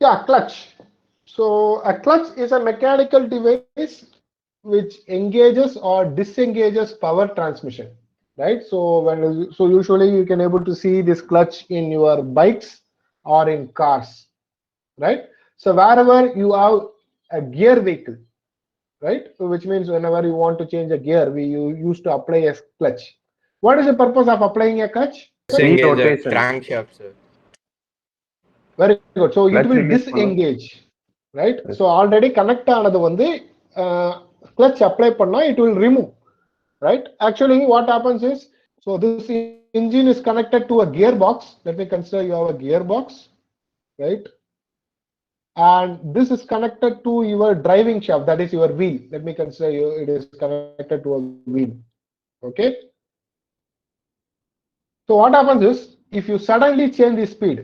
Yeah, clutch. So a clutch is a mechanical device which engages or disengages power transmission, right? So usually you can able to see this clutch in your bikes or in cars, right? So wherever you have a gear vehicle, right? So which means whenever you want to change a gear, we used to apply a clutch. What is the purpose of applying a clutch? Seat Disengage the rotation. crankshaft, sir. Very good. So it will Clutch release பண்ணா. disengage, right? Yes. So already connect ஆனது வந்து clutch apply பண்ணா it will remove, right? Actually, what happens is, so this engine is connected to a gearbox. Let me consider you have a gearbox, right? And this is connected to your driving shaft, that is your wheel. Let me consider you, it is connected to a wheel, okay? So what happens is, if you suddenly change the speed,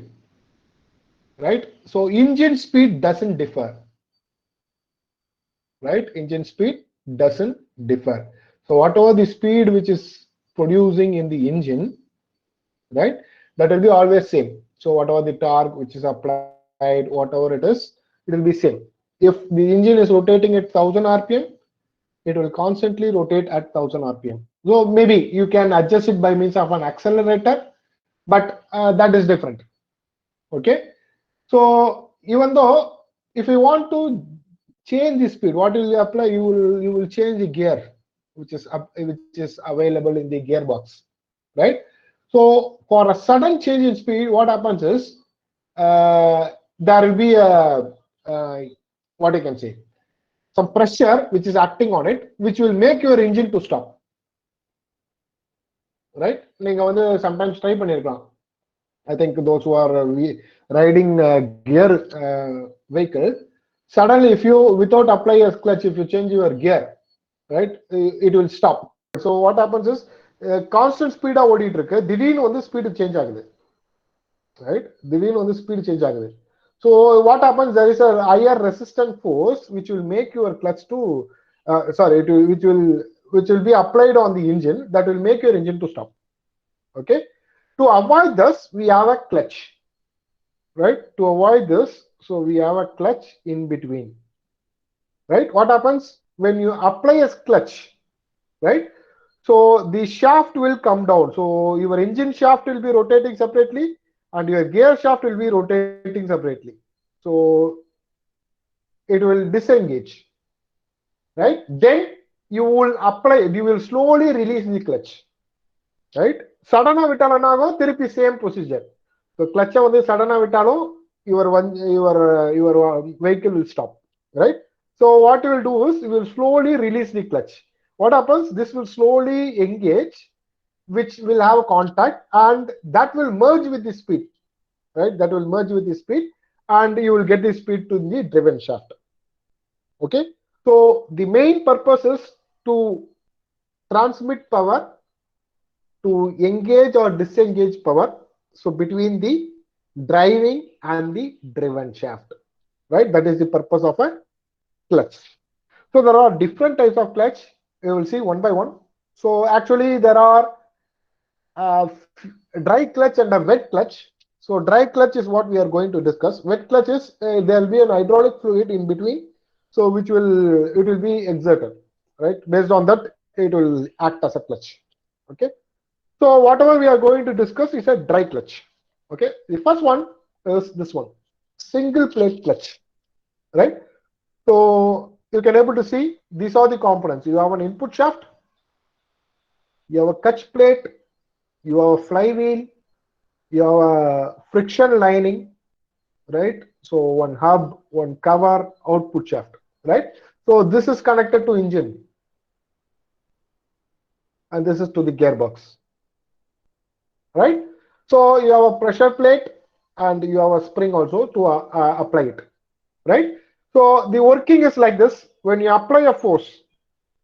right? So engine speed doesn't differ, right? Engine speed doesn't differ. So whatever the speed which is producing in the engine, right, that will be always same. So whatever the torque which is applied, whatever it will be same. If the engine is rotating at 1000 rpm, it will constantly rotate at 1000 rpm. So maybe you can adjust it by means of an accelerator, but that is different. Okay. So even though if you want to change the speed, what will you apply? You will change the gear, which is available in the gearbox, right? So for a sudden change in speed, what happens is there will be a what you can say, some pressure which is acting on it, which will make your engine to stop, right? நீங்க வந்து sometimes try பண்ணிருக்கலாம். I think those who are riding gear vehicle, suddenly if you without apply a clutch, if you change your gear, right, it will stop. So what happens is constant speed ஓடிட்டு இருக்கு, திடீர்னு வந்து speed change ஆகுது, right? திடீர்னு வந்து speed change ஆகுது. So what happens, there is a higher resistant force which will make your clutch to which will be applied on the engine, that will make your engine to stop. Okay. To avoid this, we have a clutch, right? To avoid this, so we have a clutch in between, right? What happens when you apply a clutch, right? So the shaft will come down. So your engine shaft will be rotating separately and your gear shaft will be rotating separately. So it will disengage, right? Then you will slowly release the clutch, right? Suddenly விட்டாலும் ஆகும், திருப்பி same procedure. So clutch வந்து suddenly விட்டாலும் your vehicle will stop, right? So what you will do is you will slowly release the clutch. What happens? This will slowly engage, which will have contact, and that will merge with the speed, right? That will merge with the speed, and you will get the speed to the driven shaft. Okay. So the main purpose is to transmit power, to engage or disengage power, so between the driving and the driven shaft, right? That is the purpose of a clutch. So there are different types of clutch. We will see one by one. So actually there are uh, dry clutch and a wet clutch. So dry clutch is what we are going to discuss. Wet clutch is there will be an hydraulic fluid in between, so it will be exerted, right? Based on that, it will act as a clutch. Okay. So whatever we are going to discuss is a dry clutch. Okay. The first one is this one, single plate clutch, right? So you can able to see these are the components. You have an input shaft, you have a clutch plate, you have a flywheel, you have a friction lining, right? So one hub, one cover, output shaft, right? So this is connected to engine and this is to the gearbox, right? So you have a pressure plate and you have a spring also to apply it, right? So the working is like this. When you apply a force,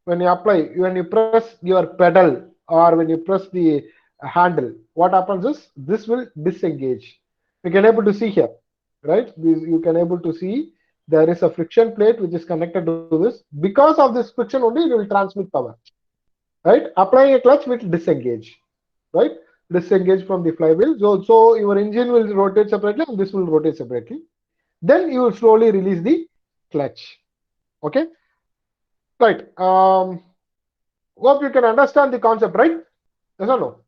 when you press your pedal or when you press the handle, what happens is this will disengage. You can able to see here, right? You can able to see there is a friction plate which is connected to this. Because of this friction only, it will transmit power, right? Applying a clutch will disengage, right? Disengage from the flywheel. So your engine will rotate separately and this will rotate separately. then you will slowly release the clutch. Okay, right. Hope you can understand the concept, right? Yes or no?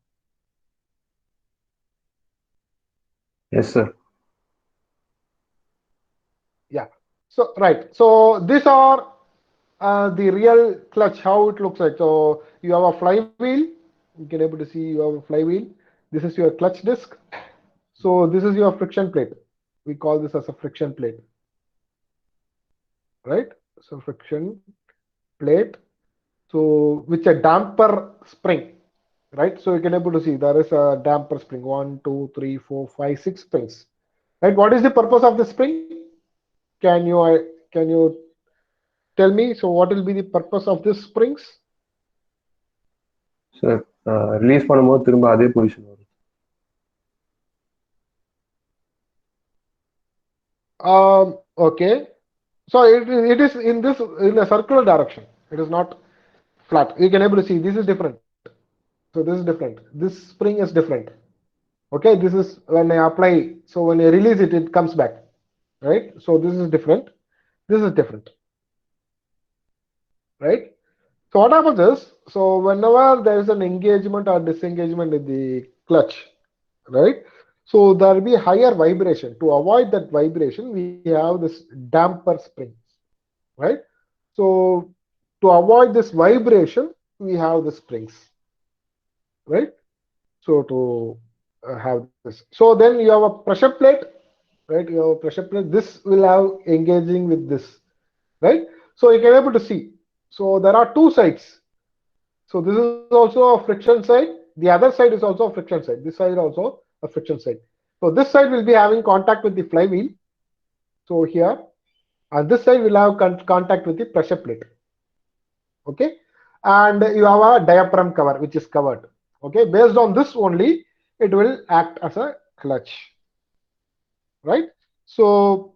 Yes, sir. Yeah. So right. So these are the real clutch, how it looks like. So you have a flywheel. You can able to see you have a flywheel. This is your clutch disc. So this is your friction plate. We call this as a friction plate, right? So friction plate. So with a damper spring, right? So you can able to see there is a damper spring. One, two, three, four, five, six springs. Right? What is the purpose of the spring? Can you tell me? So what will be the purpose of this springs? Sir release பண்ணும்போது திரும்ப அதே position வரும். Okay. So it is in this in a circular direction. It is not flat. You can able to see this is different. So this is different. This spring is different. Okay, this is when I apply. So when I release it, it comes back. Right. So this is different. This is different. Right. So what happens is, so whenever there is an engagement or disengagement in the clutch, right? So there will be higher vibration. To avoid that vibration, we have this damper springs, right? So to avoid this vibration, we have the springs, right? So to have this. So then you have a pressure plate, right? You have a pressure plate. This will have engaging with this, right? So you can able to see. So there are two sides. So this is also a friction side. The other side is also a friction side. This side also a friction side. So this side will be having contact with the flywheel. So here, and this side will have contact with the pressure plate. Okay, and you have a diaphragm cover which is covered. Okay, based on this only, it will act as a clutch, right? So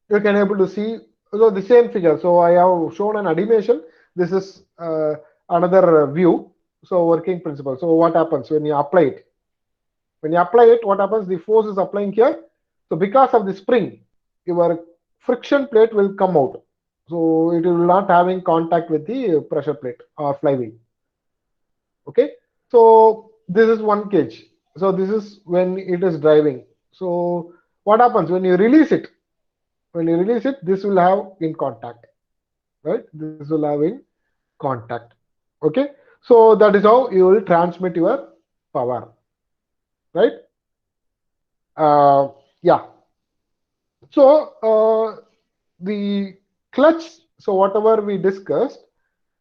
you can able to see so the same figure. So I have shown an animation. This is another view. So working principle. So what happens when you apply it? When you apply it, what happens? The force is applying here. So because of the spring, your friction plate will come out. So it will not having contact with the pressure plate or flywheel. Okay. So this is one cage. So this is when it is driving. So what happens when you release it? When you release it, this will have in contact, right? This will have in contact. Okay. So that is how you will transmit your power, right? Yeah. So the clutch, so whatever we discussed,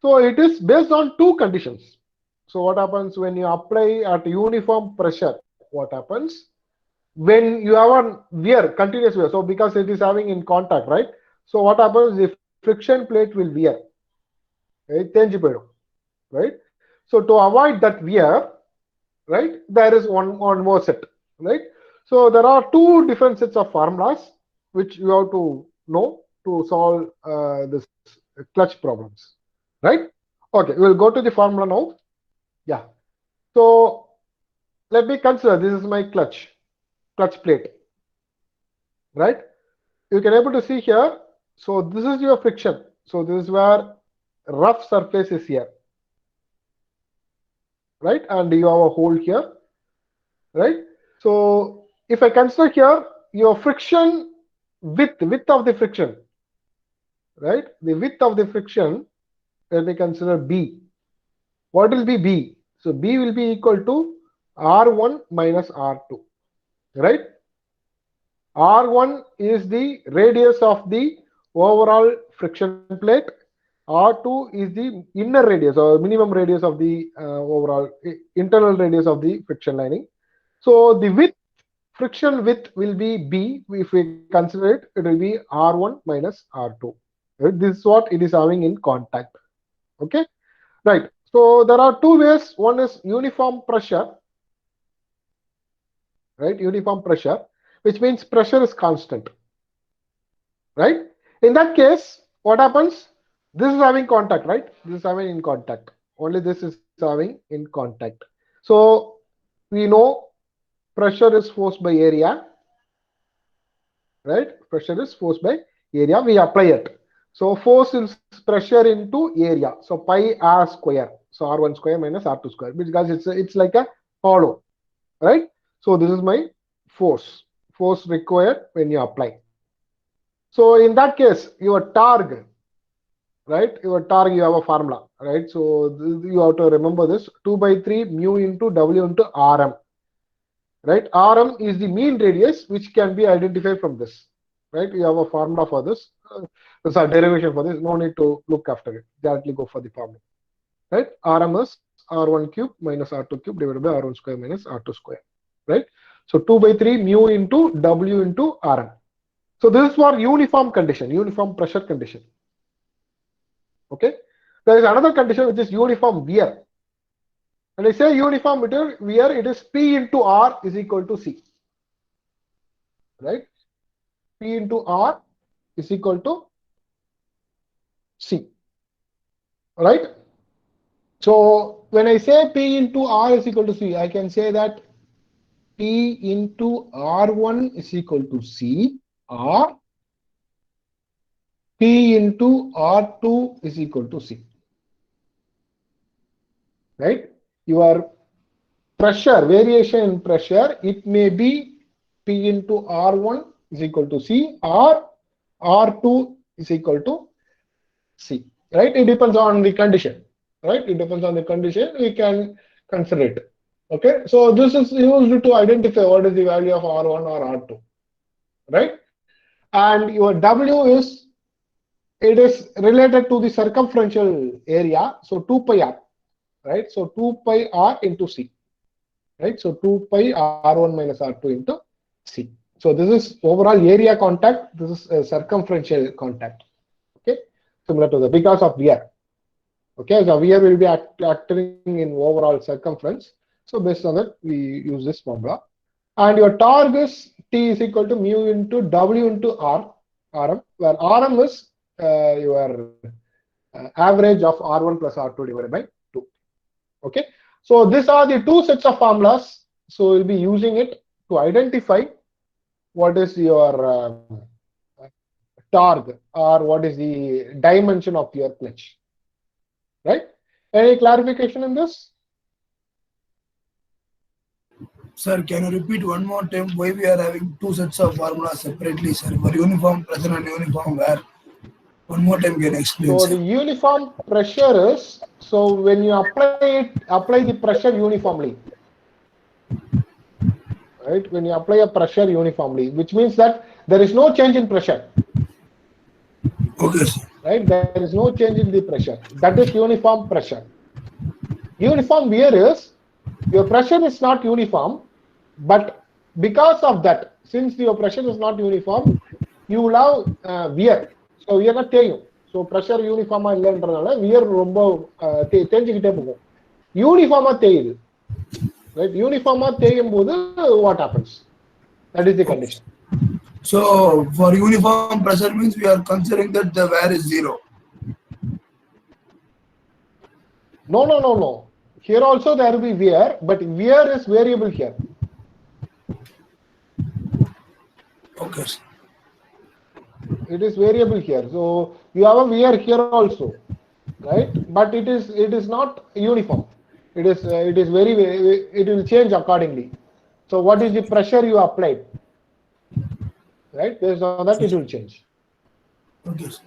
so it is based on two conditions. So what happens when you apply at uniform pressure? What happens when you have a wear, continuous wear? So because it is having in contact, right? So what happens? The friction plate will wear, right? Right? So to avoid that wear, right? There is one more set, right? So there are two different sets of formulas which you have to know to solve this clutch problems, right? Okay, we'll go to the formula now. Yeah. So let me consider this is my clutch plate, right? You can able to see here. So this is your friction. So this is where rough surface is here, right? And you have a hole here, right? So if I consider here your friction width of the friction, right? The width of the friction, let me consider B. What will be B? So B will be equal to R1 minus R2, right? R1 is the radius of the overall friction plate. R2 is the inner radius or minimum radius of the overall internal radius of the friction lining. So the width, friction width will be B. If we consider it, it will be R1 minus R2. Right? This is what it is having in contact. Okay, right. So there are two ways. One is uniform pressure, right? Uniform pressure, which means pressure is constant, right? In that case, what happens? This is having contact, right? This is having in contact. Only this is having in contact. So we know pressure is forced by area, right? Pressure is force by area. We apply it. So force is pressure into area. So pi r square. So r1 square minus r2 square, because it's like a hollow, right? So this is my force required when you apply. So in that case, your torque, right? Your torque, you have a formula, right? So you have to remember this: 2 by 3 mu into W into Rm, right? Rm is the mean radius, which can be identified from this, right? You have a formula for this. There's a derivation for this. No need to look after it. Directly go for the formula, right? Rm is R1 cube minus R2 cube divided by R1 square minus R2 square, right? So 2 by 3 mu into W into Rm. So this is for uniform condition, uniform pressure condition. Okay. There is another condition which is uniform wear. When I say uniform wear, it is P into R is equal to C. Right? P into R is equal to C. Right? So when I say P into R is equal to C, I can say that P into R1 is equal to C, or P into R2 is equal to C. Right? Your pressure, variation in pressure, it may be P into R1 is equal to C, or R2 is equal to C, right? It depends on the condition, right? It depends on the condition, we can consider it. Okay, so this is used to identify what is the value of R1 or R2, right? And your W is, it is related to the circumferential area, so 2 pi R, right? So 2 pi R into C, right? So 2 pi R1 minus R2 into C. So this is overall area contact, this is a circumferential contact, okay? Similar to the, because of wear. Okay, so wear will be acting in overall circumference. So based on that, we use this formula. And your torque is T is equal to mu into W into Rm, where Rm is your average of R1 plus R2 divided by 2. Okay, so these are the two sets of formulas. So we'll be using it to identify what is your torque, or what is the dimension of your clutch. Right? Any clarification in this? Sir, can you repeat one more time why we are having two sets of formulas separately, sir, for uniform pressure and uniform wear? One more time, can you explain, So sir? the uniform pressure is, so when you apply the pressure uniformly, right? When you apply a pressure uniformly, which means that there is no change in pressure. Okay, sir. Right? There is no change in the pressure. That is uniform pressure. Uniform wear is, your pressure is not uniform, but because of that, since your pressure is not uniform, you will have wear. So wear not தெரியும். So pressure uniform இல்லன்றனால wear ரொம்ப தெரிஞ்சிக்கிட்டே போகும். யூனிஃபார்மா தெரியுது. Right? Uniforma தெரியும் போது what happens? That is the condition. So for uniform pressure means we are considering that the wear is 0. No. Here also there will be wear, but wear is variable here. Okay, sir. It is variable here. So you have a wear here also, right? But it is not uniform. It is very, it will change accordingly. So what is the pressure you applied? Right? Based on that, it will change. Okay, sir.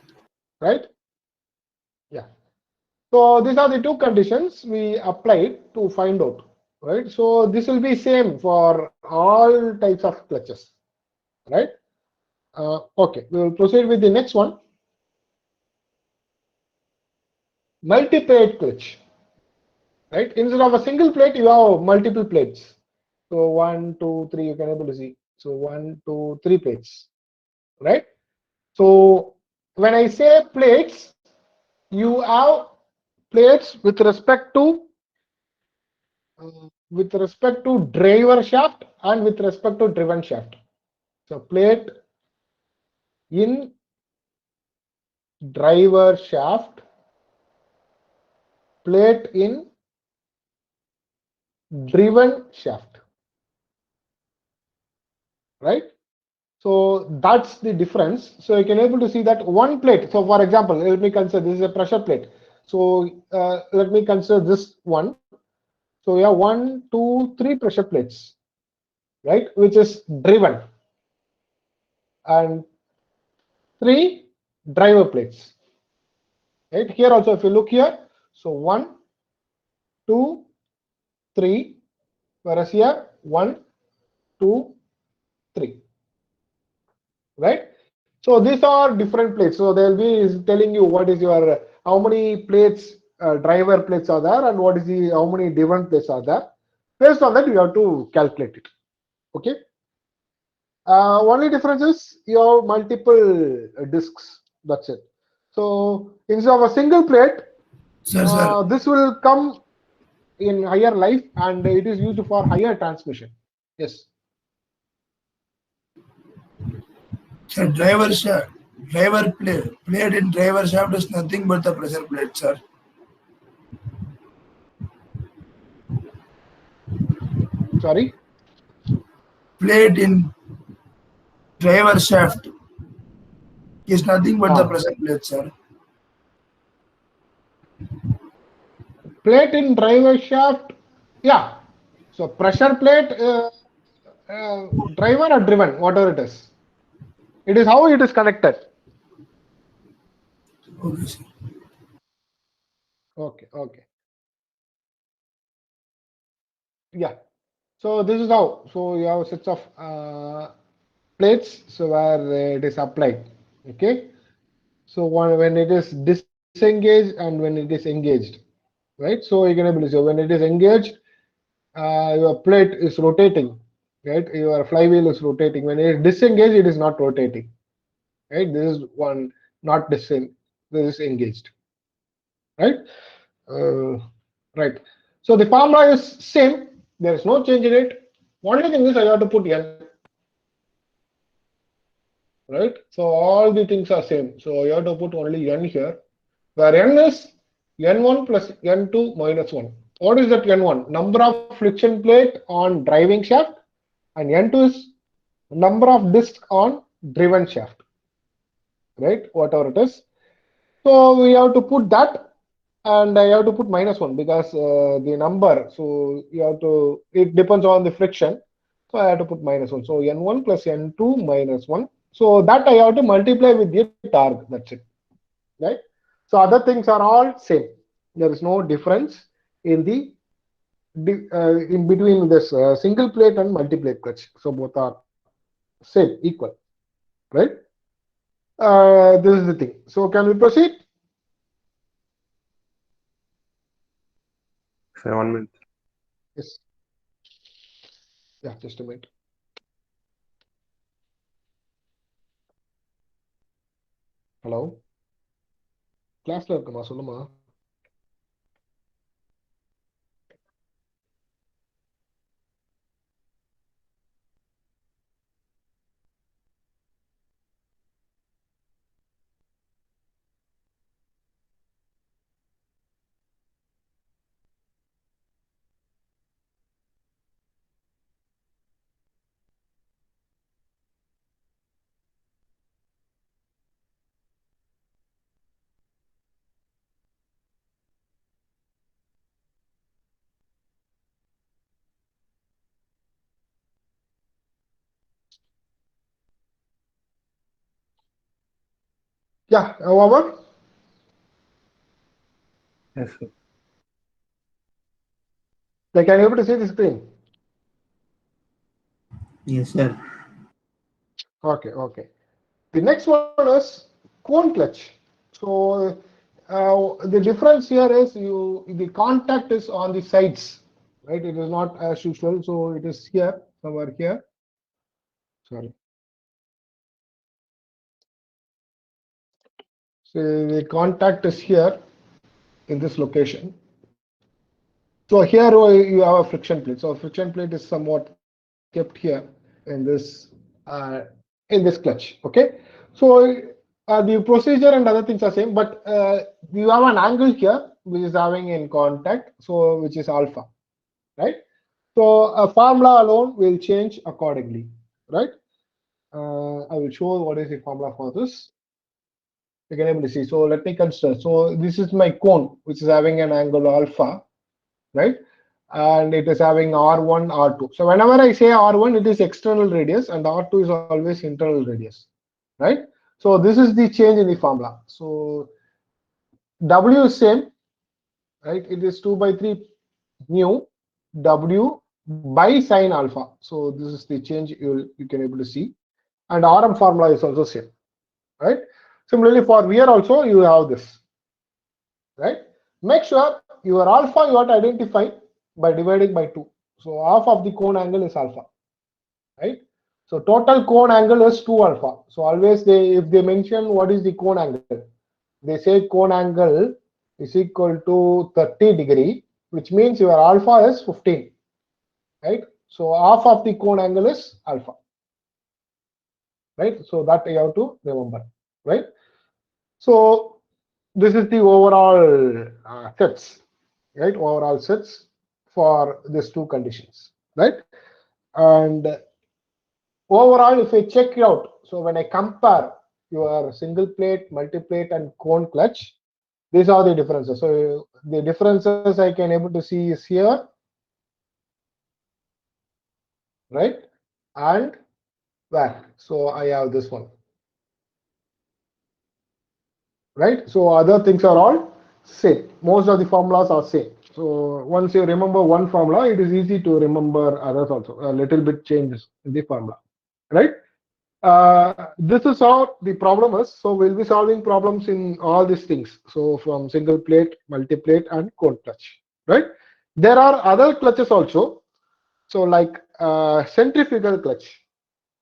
Right? Yeah. So these are the two conditions we applied to find out. Right? So this will be same for all types of clutches. Right? Okay, we will proceed with the next one. Multi-plate clutch. Right? Instead of a single plate, you have multiple plates. So 1, 2, 3, you can able to see. So 1, 2, 3 plates. Right? So when I say plates, you have plates with respect to driver shaft and with respect to driven shaft. So plate in driver shaft, plate in driven shaft, right? So that's the difference. So you can able to see that one plate. So for example, let me consider this is a pressure plate. So let me consider this one. So we have 1, 2, 3 pressure plates, right, which is driven, and 3 driver plates. Right here also, if you look here, so 1, 2, 3, whereas here 1, 2, 3. Right. So these are different plates. So they'll be telling you what is your how many plates driver plates are there and what is the how many driven plates are there. Based on that, you have to calculate it. Okay. Only difference is you have multiple discs. That's it. So instead of a single plate, Sir, this will come in higher life and it is used for higher transmission. Yes. sir, driver plate in driver shaft is nothing but the pressure plate, sir. Sorry. Plate in driver shaft is nothing but the pressure plate, sir. Plate in driver shaft, yeah. So pressure plate, driver or driven, whatever it is how it is connected. Okay, sir. Okay. Yeah. So this is how. So you have sets of plates. So where it is applied. Okay. So when it is disengaged and when it is engaged, right? So you can able to say when it is engaged, your plate is rotating, right? Your flywheel is rotating. When it is disengaged, it is not rotating, right? This is one not disengaged. This is engaged, right? Uh, right. So the formula is same. There is no change in it. Only thing is I have to put n, right? So all the things are same. So you have to put only n here, where n is n1 plus n2 minus 1. What is that n1? Number of friction plate on driving shaft, and n2 is number of discs on driven shaft, right? Whatever it is. So we have to put that, and I have to put minus 1 because the number. So you have to. It depends on the friction. So I have to put minus 1. So n1 plus n2 minus 1. So that I have to multiply with the torque. That's it, right? So other things are all same. There is no difference in the in between this single plate and multi-plate clutch. So both are same, equal, right? This is the thing. So can we proceed? Sir, 1 minute. Yes. Yeah, just a minute. Hello. கிளாஸ்ல இருக்குமா சொல்லுமா. Yeah, over. Yes, sir. Like, can you able to see the screen? Yes, sir. Okay. The next one is cone clutch. So the difference here is the contact is on the sides, right? It is not as usual. So it is here, somewhere here. Sorry. So the contact is here in this location. So here you have a friction plate. So friction plate is somewhat kept here in this clutch. Okay. So the procedure and other things are same, but you have an angle here which is having in contact, so which is alpha, right? So a formula alone will change accordingly, right? I will show what is the formula for this. You can able to see. So let me consider. So this is my cone, which is having an angle alpha, right? And it is having R1, R2. So whenever I say R1, it is external radius, and R2 is always internal radius, right? So this is the change in the formula. So W is same, right? It is 2 by 3 mu W by sine alpha. So this is the change you can able to see. And RM formula is also same, right? Similarly for VR also you have this, right? Make sure your alpha you have to identify by dividing by 2. So half of the cone angle is alpha, right? So total cone angle is 2 alpha. So always if they mention what is the cone angle, they say cone angle is equal to 30 degree, which means your alpha is 15, right? So half of the cone angle is alpha, right? So that you have to remember, right? So this is the overall sets, right? Overall sets for these two conditions, right? And overall, if I check it out, so when I compare your single plate, multi plate, and cone clutch, these are the differences. So the differences I can able to see is here, right? And where? So I have this one, right? So other things are all same. Most of the formulas are same. So once you remember one formula, it is easy to remember others also. A little bit changes in the formula, right? This is how the problem is. So we'll be solving problems in all these things. So from single plate, multi plate, and cone clutch, right? There are other clutches also. So like centrifugal clutch,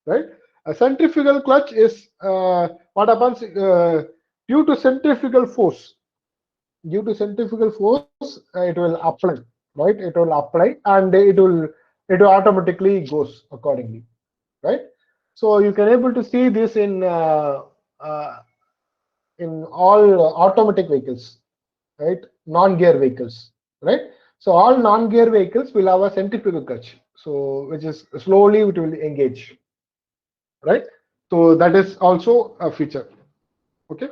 right? A centrifugal clutch is what happens due to centrifugal force. Due to centrifugal force, it will apply, right? It will apply, and it will automatically goes accordingly, right? So you can able to see this uh, in all automatic vehicles, right? Non-gear vehicles, right? So all non-gear vehicles will have a centrifugal clutch, so which is slowly it will engage, right? So that is also a feature. Okay.